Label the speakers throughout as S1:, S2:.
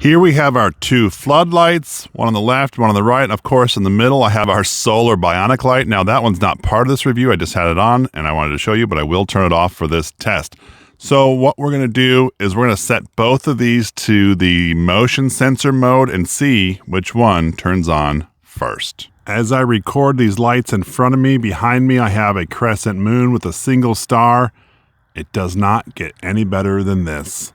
S1: Here we have our two floodlights, one on the left, one on the right. And of course, in the middle, I have our solar Bionic light. Now that one's not part of this review. I just had it on and I wanted to show you, but I will turn it off for this test. So what we're going to do is we're going to set both of these to the motion sensor mode and see which one turns on first. As I record these lights in front of me, behind me, I have a crescent moon with a single star. It does not get any better than this.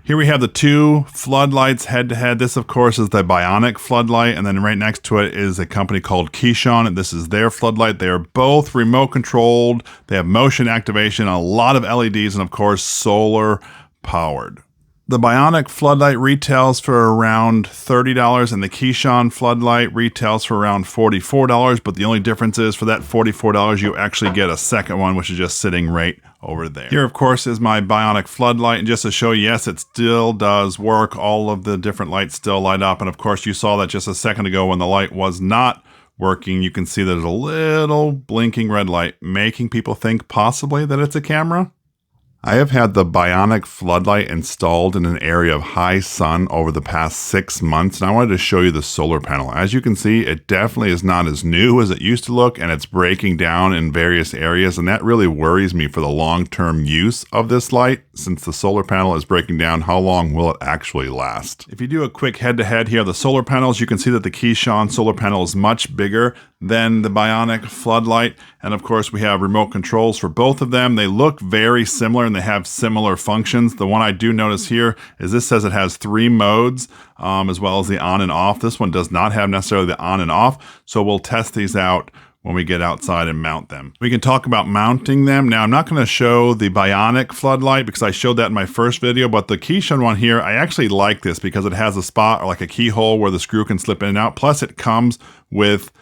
S1: Here we have the two floodlights head to head. This, of course, is the Bionic Floodlight, and then right next to it is a company called Keshon, and this is their floodlight. They are both remote controlled. They have motion activation, a lot of LEDs, and of course, solar powered. The Bionic Floodlight retails for around $30, and the Keshon Floodlight retails for around $44, but the only difference is for that $44, you actually get a second one, which is just sitting right over there. Here, of course, is my Bionic Floodlight, and just to show you, yes, it still does work. All of the different lights still light up, and of course, you saw that just a second ago when the light was not working. You can see there's a little blinking red light, making people think possibly that it's a camera. I have had the Bionic Floodlight installed in an area of high sun over the past 6 months, and I wanted to show you the solar panel. As you can see, it definitely is not as new as it used to look, and it's breaking down in various areas, and that really worries me for the long-term use of this light. Since the solar panel is breaking down, how long will it actually last? If you do a quick head-to-head here, the solar panels, you can see that the Keshon solar panel is much bigger than the Bionic Floodlight, and of course we have remote controls for both of them. They look very similar and they have similar functions. The one I do notice here is this says it has 3 modes as well as the on and off. This one does not have necessarily the on and off, so we'll test these out when we get outside and mount them. We can talk about mounting them. Now, I'm not going to show the Bionic Floodlight because I showed that in my first video, but the Keshon one here, I actually like this because it has a spot or like a keyhole where the screw can slip in and out. Plus it comes with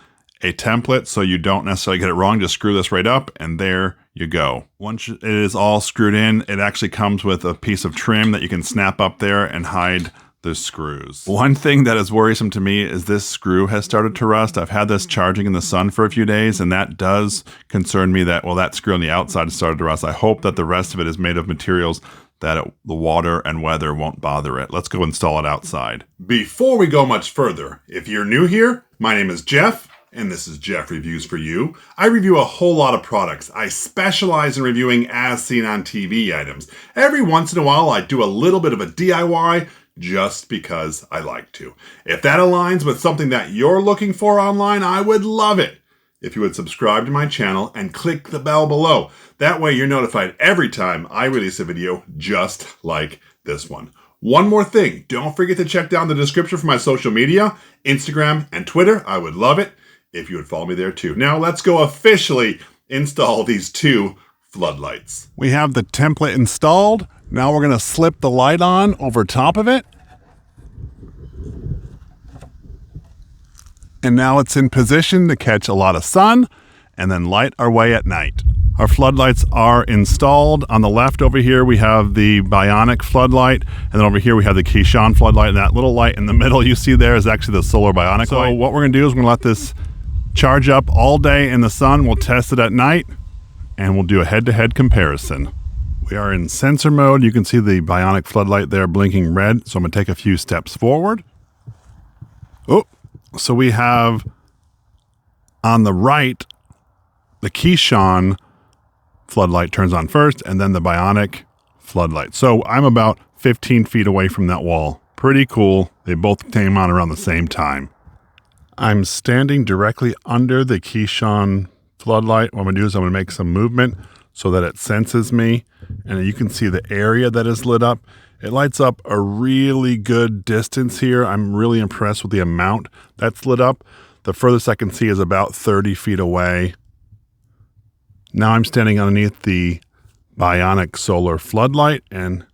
S1: a template, so you don't necessarily get it wrong. Just screw this right up and there you go. Once it is all screwed in, it actually comes with a piece of trim that you can snap up there and hide the screws. One thing that is worrisome to me is this screw has started to rust. I've had this charging in the sun for a few days, and that does concern me that, well, that screw on the outside has started to rust. I hope that the rest of it is made of materials that the water and weather won't bother it. Let's go install it outside. Before we go much further, if you're new here, my name is Jeff, and this is Jeff Reviews for You. I review a whole lot of products. I specialize in reviewing as seen on TV items. Every once in a while, I do a little bit of a DIY just because I like to. If that aligns with something that you're looking for online, I would love it if you would subscribe to my channel and click the bell below. That way you're notified every time I release a video just like this one. One more thing, don't forget to check down the description for my social media, Instagram and Twitter. I would love it if you would follow me there too. Now let's go officially install these two floodlights. We have the template installed. Now we're going to slip the light on over top of it. And now it's in position to catch a lot of sun and then light our way at night. Our floodlights are installed. On the left over here, we have the Bionic Floodlight. And then over here, we have the Keshon Floodlight. And that little light in the middle you see there is actually the solar Bionic light. So what we're going to do is we're going to let this charge up all day in the sun. We'll test it at night and we'll do a head-to-head comparison. We are in sensor mode. You can see the Bionic Floodlight there blinking red. So I'm going to take a few steps forward. Oh, so we have on the right, the Keshon Floodlight turns on first and then the Bionic Floodlight. So I'm about 15 feet away from that wall. Pretty cool. They both came on around the same time. I'm standing directly under the Keshon Floodlight. What I'm going to do is I'm going to make some movement so that it senses me. And you can see the area that is lit up. It lights up a really good distance here. I'm really impressed with the amount that's lit up. The furthest I can see is about 30 feet away. Now I'm standing underneath the Bionic Solar Floodlight and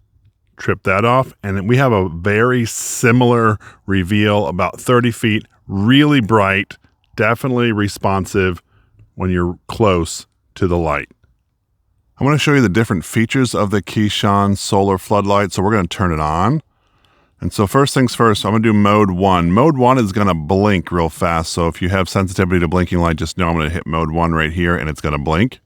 S1: trip that off. And we have a very similar reveal, about 30 feet, really bright, definitely responsive when you're close to the light. I want to show you the different features of the Keshon Solar Floodlight. So we're going to turn it on. And so first things first, I'm going to do mode 1. Mode 1 is going to blink real fast. So if you have sensitivity to blinking light, just know I'm going to hit mode 1 right here and it's going to blink.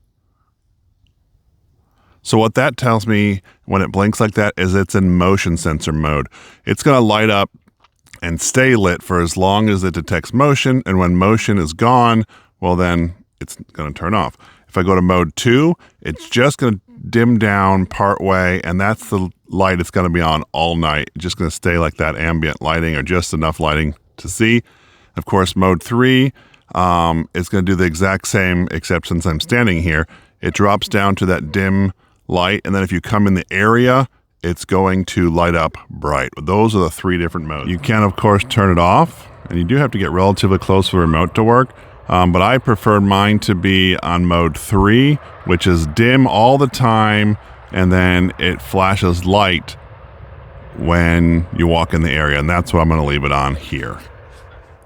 S1: So what that tells me when it blinks like that is it's in motion sensor mode. It's going to light up and stay lit for as long as it detects motion, and when motion is gone, well then it's going to turn off. If I go to mode 2, it's just going to dim down part way, and that's the light it's going to be on all night. It's just going to stay like that, ambient lighting or just enough lighting to see. Of course, mode 3 is going to do the exact same, except since I'm standing here, it drops down to that dim light, and then if you come in the area, it's going to light up bright. Those are the 3 different modes. You can, of course, turn it off, and you do have to get relatively close to the remote to work. But I prefer mine to be on mode 3, which is dim all the time, and then it flashes light when you walk in the area, and that's what I'm going to leave it on here.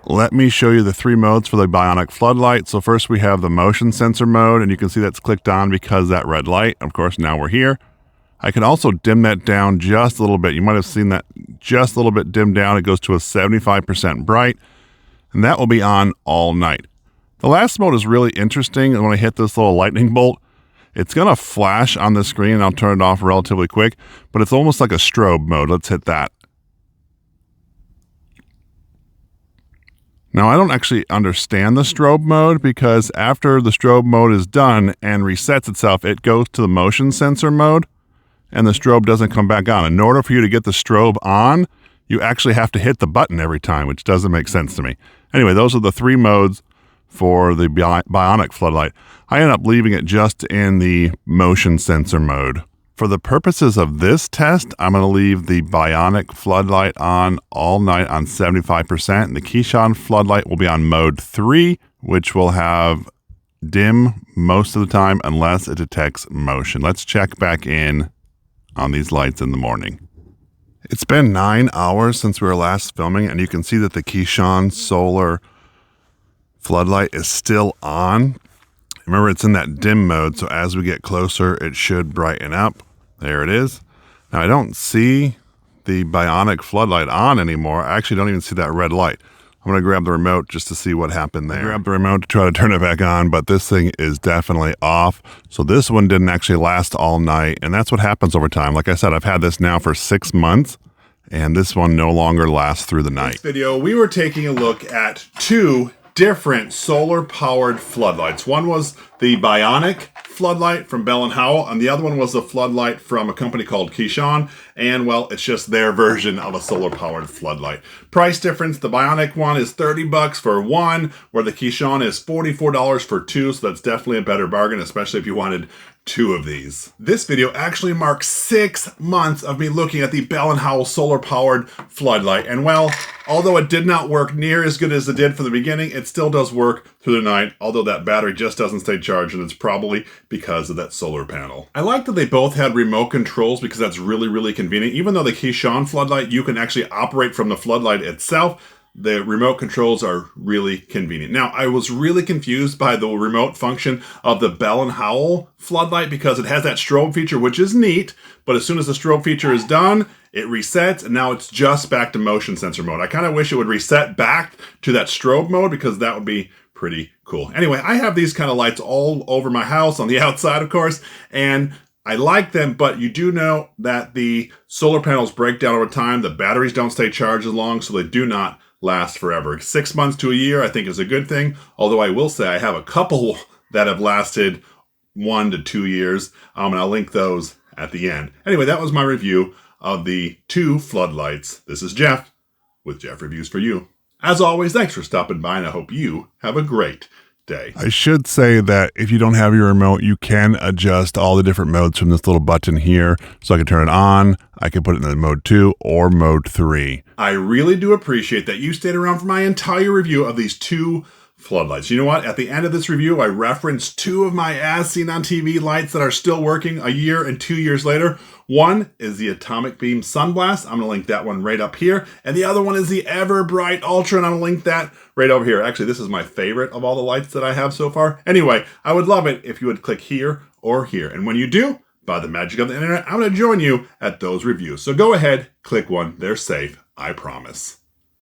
S1: Let me show you the 3 modes for the Bionic Floodlight. So first we have the motion sensor mode, and you can see that's clicked on because that red light. Of course, now we're here. I can also dim that down just a little bit. You might have seen that just a little bit dimmed down. It goes to a 75% bright, and that will be on all night. The last mode is really interesting. When I hit this little lightning bolt, it's going to flash on the screen, and I'll turn it off relatively quick, but it's almost like a strobe mode. Let's hit that. Now, I don't actually understand the strobe mode because after the strobe mode is done and resets itself, it goes to the motion sensor mode, and the strobe doesn't come back on. In order for you to get the strobe on, you actually have to hit the button every time, which doesn't make sense to me. Anyway, those are the 3 modes for the Bionic Floodlight. I end up leaving it just in the motion sensor mode. For the purposes of this test, I'm going to leave the Bionic Floodlight on all night on 75%, and the Keshon Floodlight will be on mode 3, which will have dim most of the time unless it detects motion. Let's check back in on these lights in the morning. It's been 9 hours since we were last filming, and you can see that the Keshon solar floodlight is still on. Remember, it's in that dim mode, so as we get closer, it should brighten up. There it is. Now, I don't see the Bionic Floodlight on anymore. I actually don't even see that red light. I'm going to grab the remote just to see what happened there. I grabbed the remote to try to turn it back on, but this thing is definitely off. So this one didn't actually last all night, and that's what happens over time. Like I said, I've had this now for 6 months, and this one no longer lasts through the night. In this video, we were taking a look at 2 different solar-powered floodlights. One was the Bionic Floodlight from Bell & Howell, and the other one was the floodlight from a company called Keshon, and well, it's just their version of a solar-powered floodlight. Price difference, the Bionic one is $30 for one, where the Keshon is $44 for 2, so that's definitely a better bargain, especially if you wanted 2 of these. This video actually marks 6 months of me looking at the Bell & Howell solar-powered floodlight, and well, although it did not work near as good as it did from the beginning, it still does work through the night, although that battery just doesn't stay charged, and it's probably because of that solar panel. I like that they both had remote controls because that's really, really convenient. Even though the Keshon floodlight, you can actually operate from the floodlight itself, the remote controls are really convenient. Now, I was really confused by the remote function of the Bell & Howell floodlight because it has that strobe feature, which is neat, but as soon as the strobe feature is done, it resets, and now it's just back to motion sensor mode. I kind of wish it would reset back to that strobe mode because that would be pretty cool. Anyway, I have these kind of lights all over my house, on the outside, of course, and I like them, but you do know that the solar panels break down over time. The batteries don't stay charged as long, so they do not last forever. 6 months to a year, I think, is a good thing, although I will say I have a couple that have lasted 1 to 2 years, and I'll link those at the end. Anyway, that was my review of the 2 floodlights. This is Jeff with Jeff Reviews for You. As always, thanks for stopping by, and I hope you have a great day. I should say that if you don't have your remote, you can adjust all the different modes from this little button here. So I can turn it on, I can put it in mode 2 or mode 3. I really do appreciate that you stayed around for my entire review of these 2 floodlights. You know what? At the end of this review, I referenced 2 of my as seen on TV lights that are still working a year and 2 years later. One is the Atomic Beam Sunblast. I'm going to link that one right up here. And the other one is the Ever Bright Ultra, and I'm going to link that right over here. Actually, this is my favorite of all the lights that I have so far. Anyway, I would love it if you would click here or here. And when you do, by the magic of the internet, I'm going to join you at those reviews. So go ahead, click one. They're safe, I promise.